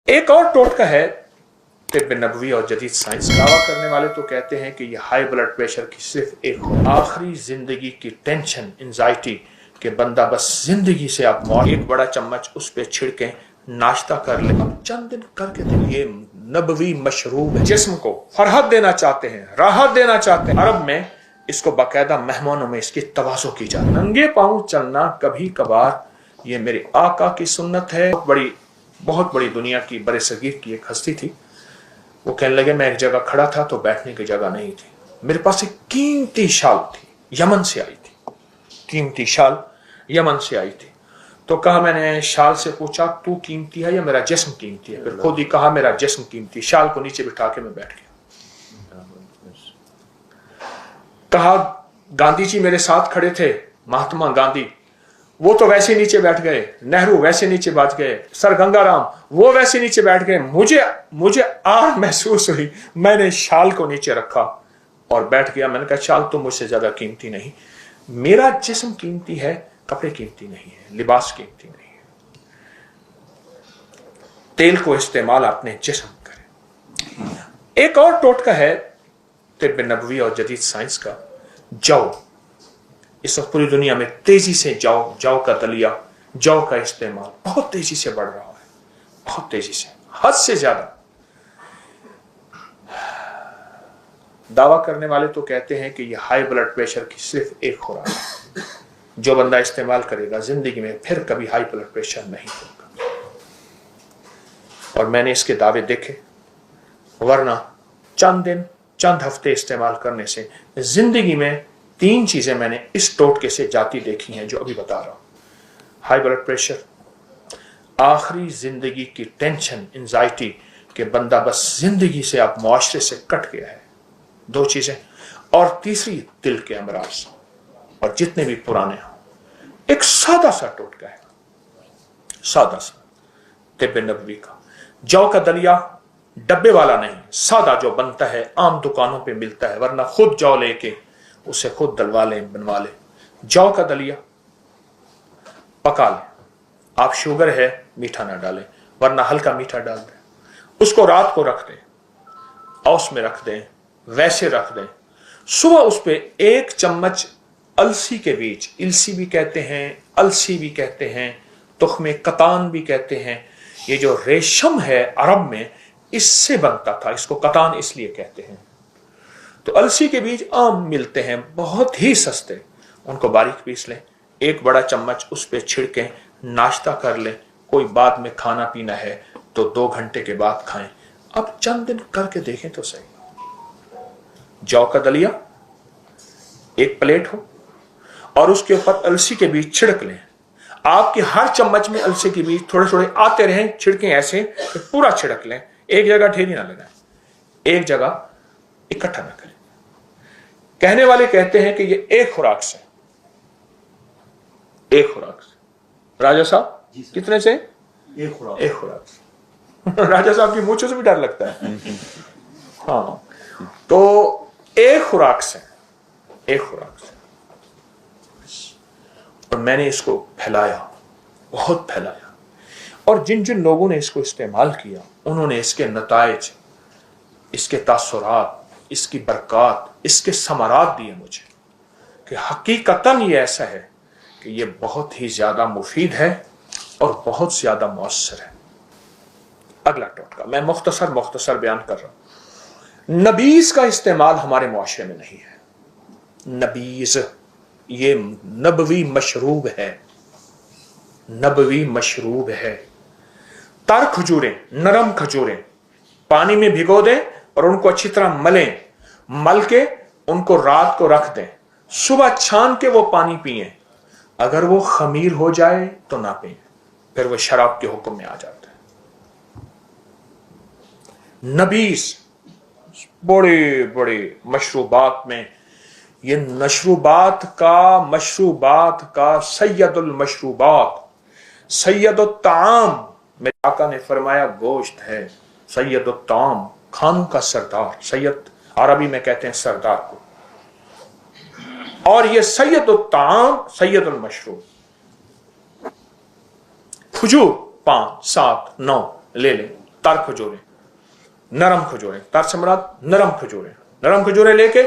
एक और टोटका है तिब्ब नबवी और जदीद साइंस। दावा करने वाले तो कहते हैं कि यह हाई ब्लड प्रेशर की सिर्फ एक आखिरी जिंदगी की टेंशन, एंजाइटी के बंदा बस जिंदगी से आप एक बड़ा चम्मच उस पे छिड़के नाश्ता कर ले, अब चंद दिन करके दें। ये नबवी मशरूब है, जिस्म को फरहत देना चाहते हैं, राहत देना चाहते हैं। अरब में इसको बाकायदा मेहमानों में इसकी तवाज़ो की जाती है। नंगे पाँव चलना कभी कभार ये मेरे आका की सुन्नत है। बहुत बड़ी दुनिया की बड़े सगीर की एक हस्ती थी। वो कहने लगे मैं एक जगह खड़ा था तो बैठने की जगह नहीं थी, मेरे पास एक कीमती शाल थी, यमन से आई थी, कीमती शाल यमन से आई थी। तो कहा, मैंने शाल से पूछा तू कीमती है या मेरा जिस्म कीमती है? फिर खुद ही कहा मेरा जिस्म कीमती। शाल को नीचे बिठा के मैं बैठ गया। कहा गांधी जी मेरे साथ खड़े थे, महात्मा गांधी, वो तो वैसे नीचे बैठ गए, नेहरू वैसे नीचे बैठ गए, सर गंगाराम वो वैसे नीचे बैठ गए। मुझे आह महसूस हुई, मैंने शाल को नीचे रखा और बैठ गया। मैंने कहा शाल तो मुझसे ज्यादा कीमती नहीं, मेरा जिस्म कीमती है, कपड़े कीमती नहीं है, लिबास कीमती नहीं है। तेल को इस्तेमाल अपने जिस्म करें। एक और टोटका है तिब्ब नबवी और जदीद साइंस का, जौ। इस वक्त पूरी दुनिया में तेजी से जौ का दलिया, जौ का इस्तेमाल बहुत तेजी से बढ़ रहा है, बहुत तेजी से, हद से ज्यादा। दावा करने वाले तो कहते हैं कि यह हाई ब्लड प्रेशर की सिर्फ एक खुराक है, जो बंदा इस्तेमाल करेगा जिंदगी में फिर कभी हाई ब्लड प्रेशर नहीं होगा। और मैंने इसके दावे देखे, वरना चंद दिन चंद हफ्ते इस्तेमाल करने से जिंदगी में 3 चीजें मैंने इस टोटके से जाती देखी हैं जो अभी बता रहा हूं। हाई ब्लड प्रेशर, आखिरी जिंदगी की टेंशन, एंजाइटी के बंदा बस जिंदगी से आप मुआशरे से कट गया है, 2 चीजें। और तीसरी दिल के अमराज, और जितने भी पुराने हों। एक सादा सा टोटका है, सादा सा तिब्ब नबवी का, जौ का दलिया, डब्बे वाला नहीं, सादा जो बनता है, आम दुकानों पे मिलता है, वरना खुद जौ लेके उसे खुद दलवा लें, बनवा लें। जौ का दलिया पका लें, आप शुगर है मीठा ना डालें, वरना हल्का मीठा डाल दें। उसको रात को रख दें, औस में रख दें, वैसे रख दें। सुबह उस पे 1 चम्मच अलसी के बीज, इलसी भी कहते हैं, अलसी भी कहते हैं, तुख्मे कतान भी कहते हैं। ये जो रेशम है अरब में इससे बनता था, इसको कतान इसलिए कहते हैं। तो अलसी के बीज आम मिलते हैं, बहुत ही सस्ते, उनको बारीक पीस लें, 1 बड़ा चम्मच उस पे छिड़कें, नाश्ता कर लें। कोई बाद में खाना पीना है तो 2 घंटे के बाद खाएं। अब चंद दिन करके देखें तो सही। जौ का दलिया 1 प्लेट हो और उसके ऊपर अलसी के बीज छिड़क लें। आपके हर चम्मच में अलसी के बीज थोड़े थोड़े आते रहें, छिड़कें ऐसे कि पूरा छिड़क लें, एक जगह ढेरी ना लगाएं, एक जगह इकट्ठा ना करें। कहने वाले कहते हैं कि ये एक खुराक से, एक खुराक से। राजा साहब कितने से? एक खुराक से। राजा साहब की मूंछों से भी डर लगता है। हाँ, तो एक खुराक से, एक खुराक से। और मैंने इसको फैलाया, बहुत फैलाया, और जिन जिन लोगों ने इसको इस्तेमाल किया उन्होंने इसके नताइज, इसके तासुरात, इसकी बरकत, इसके समरात दिए मुझे कि हकीकतन ये ऐसा है कि ये बहुत ही ज्यादा मुफीद है और बहुत ज्यादा मौसर है। अगला टोटका मैं मुख्तसर बयान कर रहा हूं। नबीज का इस्तेमाल हमारे मुआशरे में नहीं है। नबीज ये नबवी मशरूब है, नबवी मशरूब है। तर खजूरें, नरम खजूरें पानी में भिगो दें और उनको अच्छी तरह मलें, मल के उनको रात को रख दें, सुबह छान के वो पानी पिएं। अगर वो खमीर हो जाए तो ना पिएं, फिर वो शराब के हुक्म में आ जाता है। नबीस बड़े बड़े मशरूबात में, ये मशरूबात का सैयदुल मशरूबात, सैयदुल ताम, मेरे आका ने फरमाया गोश्त है, सैयदुल ताम खानों का सरदार, सैयद अरबी में कहते हैं सरदार को। और ये सैयदुल ताम, सैयदुल मशरूब। खजूर 5, 7, 9 ले लें, तार खजूरें, नरम खजूरें, तार से मुराद नरम खजूरें, नरम खजूरें लेके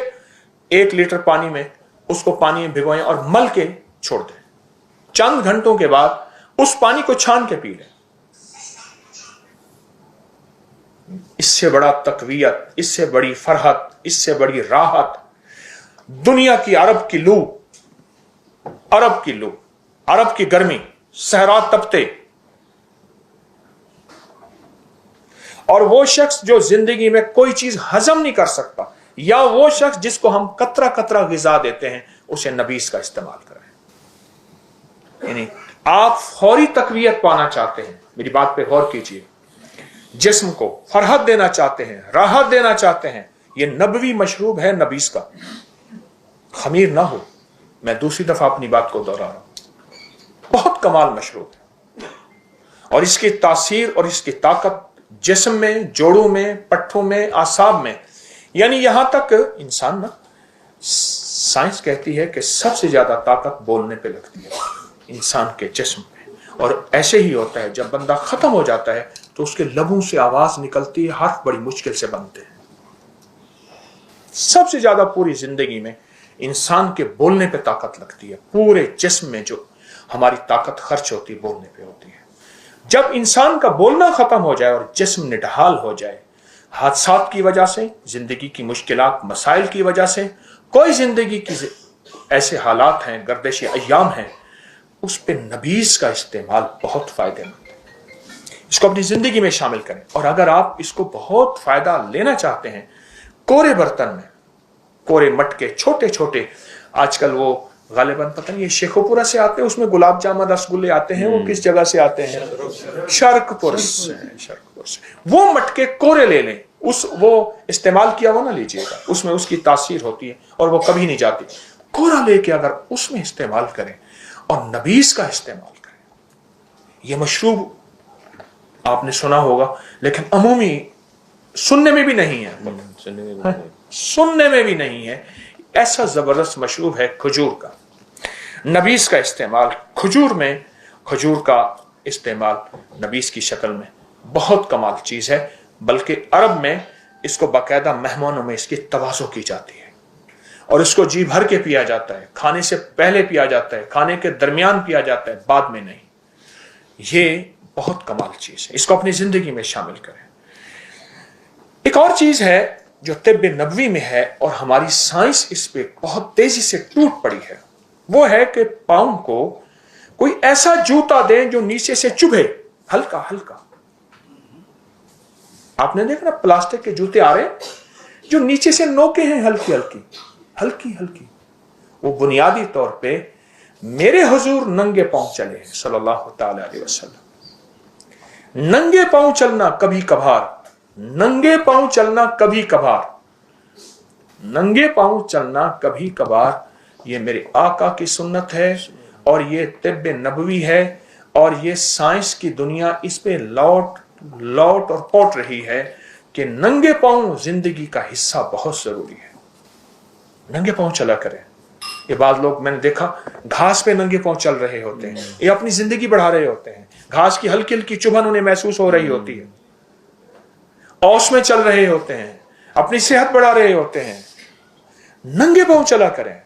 1 लीटर पानी में उसको पानी में भिगोएं और मल के छोड़ दें। चंद घंटों के बाद उस पानी को छान के पी लें। इससे बड़ा तकवीयत, इससे बड़ी फरहत, इससे बड़ी राहत दुनिया की अरब की लू, अरब की लू, अरब की गर्मी, सहरा तपते, और वो शख्स जो जिंदगी में कोई चीज हजम नहीं कर सकता, या वो शख्स जिसको हम कतरा कतरा गिजा देते हैं, उसे नबीस का इस्तेमाल करें। यानी आप फौरी तकवीयत पाना चाहते हैं, मेरी बात पे गौर कीजिए, जिस्म को फरहत देना चाहते हैं, राहत देना चाहते हैं, ये नबवी मशरूब है नबीस का। खमीर ना हो, मैं दूसरी दफा अपनी बात को दोहरा रहा हूं, बहुत कमाल मशरूब है, और इसकी तासीर और इसकी ताकत जिस्म में, जोड़ों में, पट्ठों में, आसाब में, यानी यहां तक इंसान ना, साइंस कहती है कि सबसे ज्यादा ताकत बोलने पे लगती है इंसान के जिस्म में। और ऐसे ही होता है, जब बंदा खत्म हो जाता है तो उसके लबों से आवाज निकलती है, हर्फ बड़ी मुश्किल से बनते हैं। सबसे ज्यादा पूरी जिंदगी में इंसान के बोलने पे ताकत लगती है, पूरे जिस्म में जो हमारी ताकत खर्च होती है बोलने पे होती है। जब इंसान का बोलना खत्म हो जाए और जिस्म निढाल हो जाए, हादसात की वजह से, जिंदगी की मुश्किलात मसाइल की वजह से, कोई जिंदगी की ऐसे हालात हैं, गर्दिश अय्याम हैं, उस पे नबीस का इस्तेमाल बहुत फायदेमंद है। इसको अपनी जिंदगी में शामिल करें। और अगर आप इसको बहुत फायदा लेना चाहते हैं, कोरे बर्तन में, कोरे मटके छोटे छोटे, आजकल वो गालिबन पता नहीं ये शेखोपुरा से आते हैं, उसमें गुलाब जामुन रसगुल्ले आते हैं, वो किस जगह से आते हैं, शर्कपुर से, शर्कपुर से। वो मटके कोरे ले लें, वो इस्तेमाल किया हुआ ना लीजिएगा, उसमें उसकी तासीर होती है और वो कभी नहीं जाती। कोरा लेके अगर उसमें इस्तेमाल करें और नबीस का इस्तेमाल करें, ये मशरूब आपने सुना होगा लेकिन अमूमी सुनने में भी नहीं है, सुनने में भी नहीं है। ऐसा जबरदस्त मशरूब है खजूर का। नबीस का इस्तेमाल खजूर में, खजूर का इस्तेमाल नबीस की शक्ल में बहुत कमाल चीज है। बल्कि अरब में इसको बाकायदा मेहमानों में इसकी तवाज़ो की जाती है और इसको जी भर के पिया जाता है। खाने से पहले पिया जाता है, खाने के दरमियान पिया जाता है, बाद में नहीं। ये बहुत कमाल चीज है, इसको अपनी जिंदगी में शामिल करें। एक और चीज है जो तिब्ब नबवी में है और हमारी साइंस इस पे बहुत तेजी से टूट पड़ी है, वो है कि पाँव को कोई ऐसा जूता दें जो नीचे से चुभे, हल्का हल्का। आपने देखा ना प्लास्टिक के जूते आ रहे हैं जो नीचे से नोके हैं, हल्की हल्की हल्की हल्की। वो बुनियादी तौर पे मेरे हुजूर नंगे पांव चले सल्लल्लाहु ताला अलैहि वसल्लम। नंगे पांव चलना कभी कभार, नंगे पांव चलना कभी कभार, नंगे पांव चलना कभी कभार, ये मेरे आका की सुन्नत है और ये तिब्ब नबवी है। और ये साइंस की दुनिया इस पे लौट और पोट रही है कि नंगे पांव जिंदगी का हिस्सा बहुत जरूरी है। नंगे पांव चला करें। ये बाद लोग मैंने देखा घास पे नंगे पांव चल रहे होते हैं, ये अपनी जिंदगी बढ़ा रहे होते हैं। घास की हल्की हल्की चुभन उन्हें महसूस हो रही होती है, औस में चल रहे होते हैं, अपनी सेहत बढ़ा रहे होते हैं। नंगे पांव चला करें।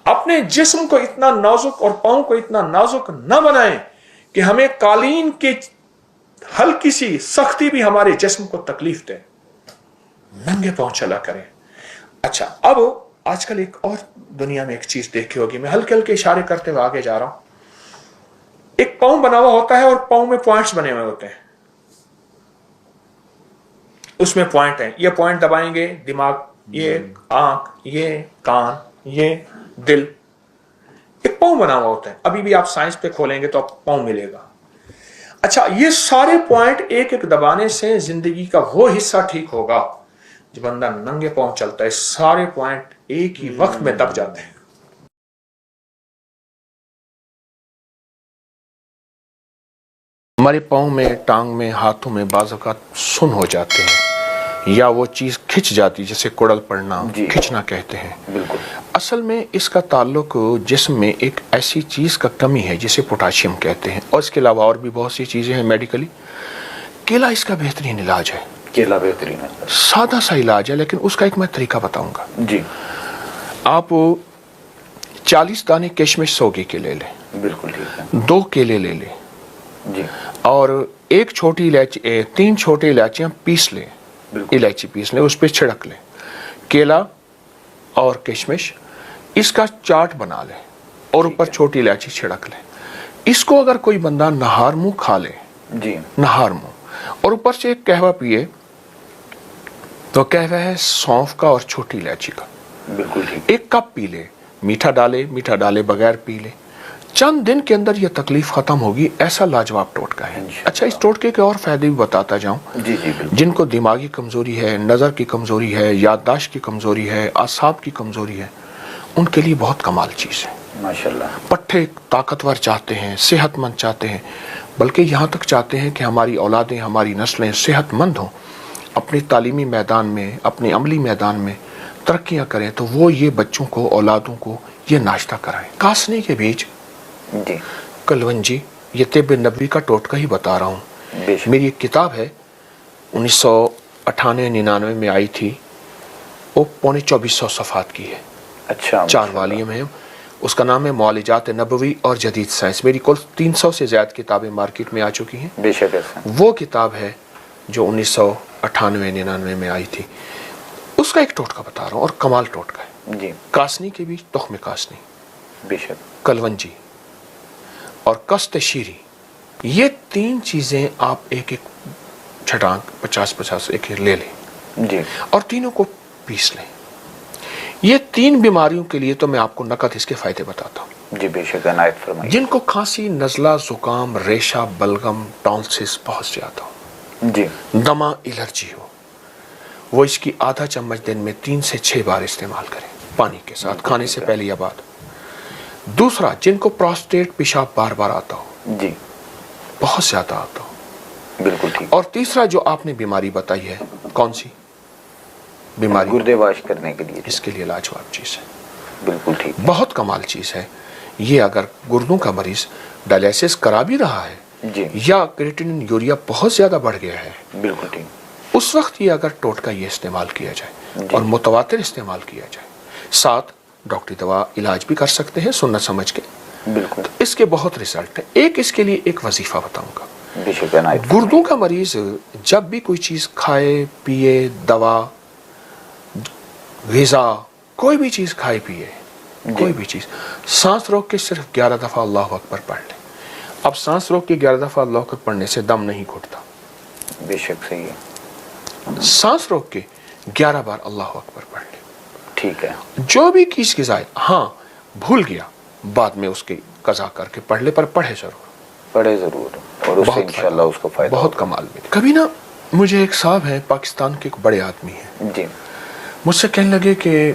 अपने जिस्म को इतना नाजुक और पांव को इतना नाजुक न बनाएं कि हमें कालीन की हल्की सी सख्ती भी हमारे जिस्म को तकलीफ दे। नंगे पांव चला करें। अच्छा, अब आजकल एक और दुनिया में एक चीज देखी होगी, मैं हल्के हल्के इशारे करते हुए आगे जा रहा हूं। एक पांव बना हुआ होता है और पांव में पॉइंट्स बने हुए होते हैं, उसमें पॉइंट है। ये पॉइंट दबाएंगे दिमाग, ये आंख, ये कान, ये दिल, एक पांव बना हुआ होता है। अभी भी आप साइंस पे खोलेंगे तो आप पांव मिलेगा। अच्छा, ये सारे पॉइंट एक एक दबाने से जिंदगी का वो हिस्सा ठीक होगा। जब बंदा नंगे पांव चलता है, सारे पॉइंट एक ही वक्त में दब जाते हैं। हमारे पांव में, टांग में, हाथों में बाज़ औक़ात सुन हो जाते हैं या वो चीज़ खिंच जाती है, जैसे कुड़ल पड़ना, खिंचना कहते हैं। बिल्कुल। असल में इसका ताल्लुक जिस्म में एक ऐसी चीज़ का कमी है जिसे पोटाशियम कहते हैं, और इसके अलावा और भी बहुत सी चीज़ें हैं मेडिकली। کیلا اس کا بہترین علاج ہے. کیلا بہترین ہے. سادہ سا علاج ہے لیکن اس کا ایک میں طریقہ بتاؤں گا. جی. آپ 40 دانے کشمش سوگی کے لے لیں. بالکل ٹھیک ہے. 2 کیلے لے لیں. جی. اور 1 چھوٹی الائچی 3 چھوٹی الائچیاں پیس لیں. الائچی پیس لیں, اس پہ چھڑک لیں. کیلا اور کشمش اس کا چاٹ بنا لیں اور اوپر چھوٹی الائچی چھڑک لیں. اس کو اگر کوئی بندہ نہار منہ کھا لے, جی نہار منہ, اور اوپر سے ایک قہوہ پیے, تو قہوہ ہے سونف کا اور چھوٹی الائچی کا. بالکل ٹھیک. 1 کپ پی لے, میٹھا ڈالے بغیر پی لے. چند دن کے اندر یہ تکلیف ختم ہوگی. ایسا لاجواب ٹوٹکا ہے. اچھا, اس ٹوٹکے کے اور فائدے بھی بتاتا جاؤں. جی جی بالکل. جن کو دماغی کمزوری ہے, نظر کی کمزوری ہے, یادداشت کی کمزوری ہے, اعصاب کی کمزوری ہے, ان کے لیے بہت کمال چیز ہے. ماشاءاللہ. پٹھے طاقتور چاہتے ہیں, صحت مند چاہتے ہیں, بلکہ یہاں تک چاہتے ہیں کہ ہماری اولادیں, ہماری نسلیں صحت مند ہوں, اپنی تعلیمی میدان میں, اپنے عملی میدان میں ترقیاں کریں, تو وہ یہ بچوں کو, اولادوں کو یہ ناشتہ کرائیں. کاسنی کے بیج, جی, کلونجی, یہ طب نبوی کا ٹوٹکا ہی بتا رہا ہوں. میری ایک کتاب ہے 1998-99 میں آئی تھی, وہ 2400 صفحات کی ہے. اچھا. 4 والیوم ہے. اس کا نام ہے معالجات نبوی اور جدید سائنس. میری کل 300 سے زیادہ کتابیں مارکیٹ میں آ چکی ہیں. بے شک ایسا. وہ کتاب ہے جو 1998-99 میں آئی تھی. اس کا ایک ٹوٹکا بتا رہا ہوں, اور کمال ٹوٹکا ہے. جی. کاسنی کے بیچ, تخم کاسنی, بے شک, کلونجی اور کست شیری, یہ 3 چیزیں آپ ایک چھٹانک 50-50 ایک لے لیں. جی. اور تینوں کو پیس لیں. یہ 3 بیماریوں کے لیے تو میں آپ کو نقد اس کے فائدے بتاتا ہوں. جی بے شک, عنایت فرمائیے. جن کو کھانسی, نزلہ, زکام, ریشہ, بلغم, ٹونسس بہت زیادہ ہو, جی, دمہ, الرجی ہو, وہ اس کی آدھا چمچ دن میں 3 سے 6 بار استعمال کریں, پانی کے ساتھ, کھانے سے پہلے یا بعد. دوسرا, جن کو پراسٹیٹ, پیشاب بار بار آتا ہو, جی, بہت زیادہ آتا ہو. بالکل ٹھیک. اور تیسرا جو آپ نے بیماری بتائی ہے, کون سی بیماری؟ گردے واش کرنے کے لیے. اس کے لیے لاجواب چیز ہے. بالکل ٹھیک. بہت کمال چیز ہے یہ. اگر گردوں کا مریض ڈائلیسس کرا بھی رہا ہے, جی, یا کریٹنن یوریا بہت زیادہ بڑھ گیا ہے, بالکل ٹھیک, اس وقت یہ اگر ٹوٹکا یہ استعمال کیا جائے, اور متواتر استعمال کیا جائے, ساتھ ڈاکٹری دوا علاج بھی کر سکتے ہیں سنت سمجھ کے, بالکل, تو اس کے بہت رزلٹ ہیں. ایک اس کے لیے ایک وظیفہ بتاؤں گا. بے شک, عنایت. گردوں کا مریض جب بھی کوئی چیز کھائے, پیے, دوا, غذا, کوئی بھی چیز کھائے پیے, کوئی بھی چیز, سانس روک کے صرف 11 دفعہ اللہ اکبر پڑھ لے. اب سانس روک کے 11 دفعہ اللہ اکبر پڑھنے سے دم نہیں گھٹتا. بے شک صحیح ہے. سانس روک کے 11 بار اللہ اکبر پڑھ لے. ٹھیک ہے. جو بھی چیز کی ذائقہ, ہاں بھول گیا بعد میں اس کی قضا کر کے پڑھ لے, پر پڑھے ضرور, پڑھے ضرور, اور اس سے انشاءاللہ اس کو فائدہ بہت کمال ملے. کبھی نا مجھے ایک صاحب ہیں, پاکستان کے ایک بڑے آدمی ہیں, جی, مجھ سے کہنے لگے کہ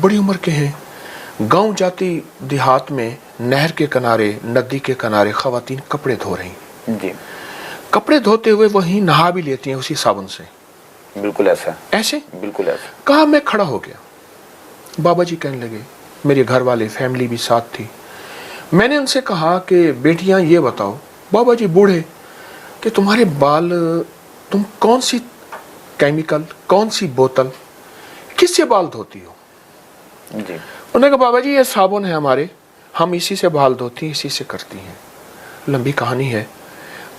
بڑی عمر کے ہیں, گاؤں جاتی دیہات میں نہر کے کنارے, ندی کے کنارے خواتین کپڑے دھو رہی ہیں. جی, کپڑے دھوتے ہوئے وہیں نہا بھی لیتی ہیں اسی صابن سے. بالکل ایسا, ایسے بالکل ایسا. کہا, میں کھڑا ہو گیا. بابا جی کہنے لگے, میرے گھر والے, فیملی بھی ساتھ تھی. میں نے ان سے کہا کہ بیٹیاں یہ بتاؤ, بابا جی بوڑھے, کہ تمہارے بال, تم کون سی کیمیکل, کون سی بوتل, کس سے بال دھوتی ہو؟ جی, انہوں نے کہا, بابا جی یہ صابن ہے ہمارے, ہم اسی سے بال دھوتی ہیں, اسی سے کرتی ہیں. لمبی کہانی ہے.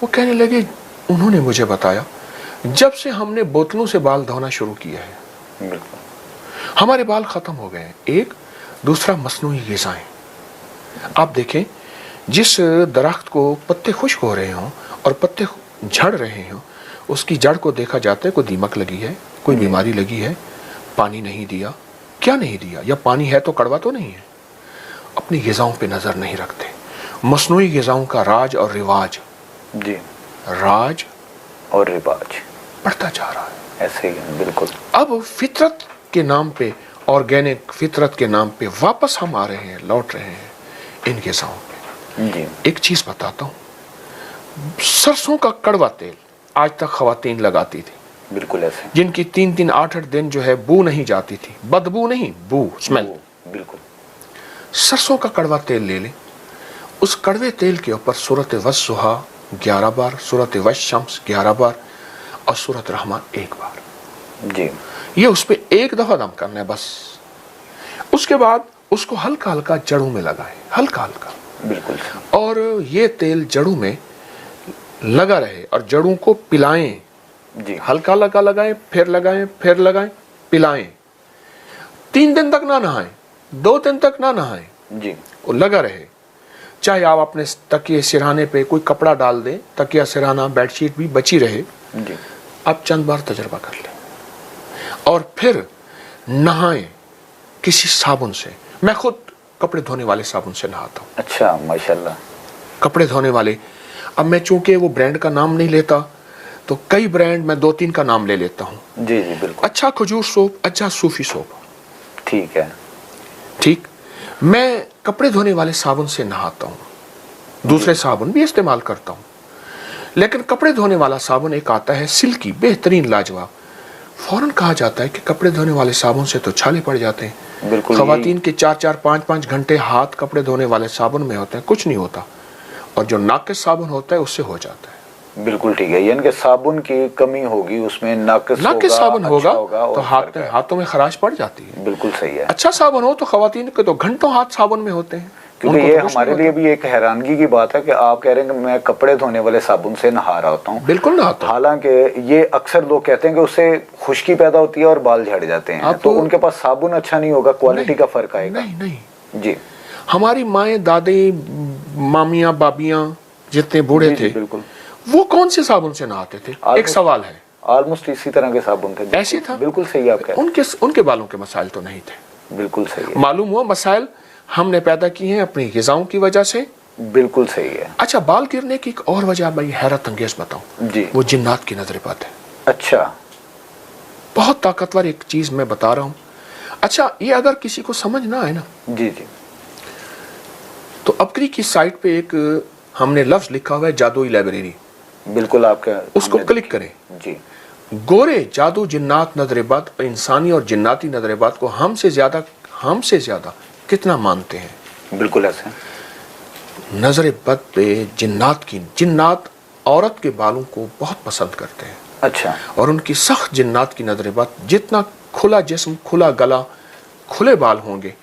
وہ کہنے لگے, انہوں نے مجھے بتایا, جب سے ہم نے بوتلوں سے بال دھونا شروع کیا ہے, بالکل, ہمارے بال ختم ہو گئے ہیں. ایک دوسرا, مصنوعی غذائیں. آپ دیکھیں, جس درخت کو پتے خشک ہو رہے ہوں اور پتے جھڑ رہے ہوں, اس کی جڑ کو دیکھا جاتا ہے کوئی دیمک لگی ہے, کوئی بیماری لگی ہے, پانی نہیں دیا. کیا نہیں دیا؟ یا پانی ہے تو کڑوا تو نہیں ہے. اپنی غذاؤں پہ نظر نہیں رکھتے. مصنوعی غذاؤں کا راج اور رواج, جی, راج اور رواج بڑھتا جا رہا ہے. ایسے ہی, بالکل. اب فطرت کے نام پہ, آرگینک فطرت کے نام پہ واپس ہم آ رہے ہیں, لوٹ رہے ہیں ان غذاؤں پہ. جی, ایک چیز بتاتا ہوں, سرسوں کا کڑوا تیل آج تک خواتین لگاتی تھی, بالکل ایسے, جن کی 3-8 دن جو ہے بو نہیں جاتی تھی, بدبو نہیں, بو, اسمیل. بالکل. سرسوں کا کڑوا تیل لے لیں, اس کڑوے تیل کے اوپر سورت والضحیٰ 11 बार, सूरत वश-शम्स 11 बार और सूरत रहमान 1 बार। जी ये उस पे एक दफा दम करना है बस। उसके बाद उसको हल्का हल्का जड़ों में लगाएं, हल्का हल्का, बिल्कुल। और ये तेल जड़ों में लगा रहे और जड़ों को पिलाएं। जी हल्का हल्का लगाएं, फिर लगाएं, पिलाएं। 3 दिन तक ना नहाएं, 2 दिन तक ना नहाएं, जी वो लगा रहे। चाहे आप अपने तकिए सिरहाने पे कोई कपड़ा डाल दें, तकिया सिरहाना बेडशीट भी बची रहे, जी आप चंद बार तजर्बा कर लें और फिर नहाएं किसी साबुन से। मैं खुद कपड़े धोने वाले साबुन से नहाता हूँ। अच्छा, माशाल्लाह। कपड़े धोने वाले, अब मैं चूंकि वो ब्रांड का नाम नहीं लेता तो कई ब्रांड मैं 2-3 का नाम ले लेता हूँ। जी जी बिल्कुल। अच्छा खजूर सोप, अच्छा सूफी सोप, ठीक है। ठीक। मैं कपड़े धोने वाले साबुन से नहाता हूँ, दूसरे साबुन भी इस्तेमाल करता हूँ, लेकिन कपड़े धोने वाला साबुन एक आता है सिल्की, बेहतरीन, लाजवाब। फौरन कहा जाता है कि कपड़े धोने वाले साबुन से तो छाले पड़ जाते हैं। बिल्कुल। खवातीन के 4-4, 5-5 घंटे हाथ कपड़े धोने वाले साबुन में होते हैं, कुछ नहीं होता, और जो नाकिस साबुन होता है उससे हो जाता है। बिल्कुल ठीक है, यानी कि साबुन की कमी होगी उसमें, नाकिस साबुन अच्छा होगा तो हाथों में खराश पड़ जाती है। बिल्कुल सही है। अच्छा साबुन हो तो खवातीन के तो घंटों हाथ साबुन में होते हैं। क्योंकि ये हमारे लिए भी एक हैरानगी की बात है कि आप कह रहे हैं कि मैं कपड़े धोने वाले साबुन से नहा रहा होता हूँ। बिल्कुल नहाता हूं। हालांकि ये अक्सर लोग कहते हैं कि उससे खुश्की पैदा होती है और बाल झड़ जाते हैं, तो उनके पास साबुन अच्छा नहीं होगा, क्वालिटी का फर्क आएगा। नहीं जी। हमारी माएँ, दादी, मामियाँ, बाबियाँ जितने बूढ़े थे, बिल्कुल, वो कौन से साबुन से नहाते थे? एक सवाल है। ऑलमोस्ट इसी तरह के साबुन थे। ऐसे था। बिल्कुल सही आप कह रहे हैं। उनके बालों के मसाइल तो नहीं थे। बिल्कुल सही है। मालूम हुआ मसाइल हमने पैदा किए हैं अपनी ग़िज़ाओं की वजह से। बिल्कुल सही है। अच्छा, बाल गिरने की एक और वजह भाई हैरत अंगेज बताऊं जी, वो जिन्नात की नजर बद है। अच्छा, बहुत ताकतवर एक चीज मैं बता रहा हूं। अच्छा, ये अगर किसी को समझ ना आए ना, जी जी, तो अपनी की साइट पे एक हमने लफ्ज लिखा हुआ है, जादुई लाइब्रेरी। बिल्कुल आपका, उसको क्लिक करें। जी। गोरे जादू जिन्नात नजर बद, इंसानी और जिन्नाती नजर बद को हमसे ज्यादा कितना मानते हैं? बिल्कुल ऐसे। नजर बद पे जिन्नात औरत के बालों को बहुत पसंद करते हैं। अच्छा। और उनकी सख्त जिन्नात की नजर बद, जितना खुला जिस्म, खुला गला, खुले बाल होंगे,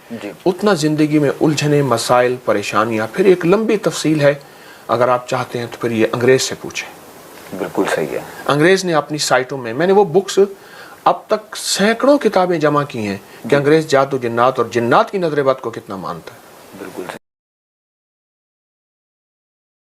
उतना जिंदगी में उलझने, मसाइल, परेशानियां। फिर एक लंबी तफसील है, अगर आप चाहते हैं तो फिर ये अंग्रेज से पूछें। बिल्कुल सही है। अंग्रेज ने अपनी साइटों में, मैंने वो बुक्स अब तक सैकड़ों किताबें जमा की हैं कि अंग्रेज जादू जिन्नात और जिन्नात की नजर बद को कितना मानता है। बिल्कुल।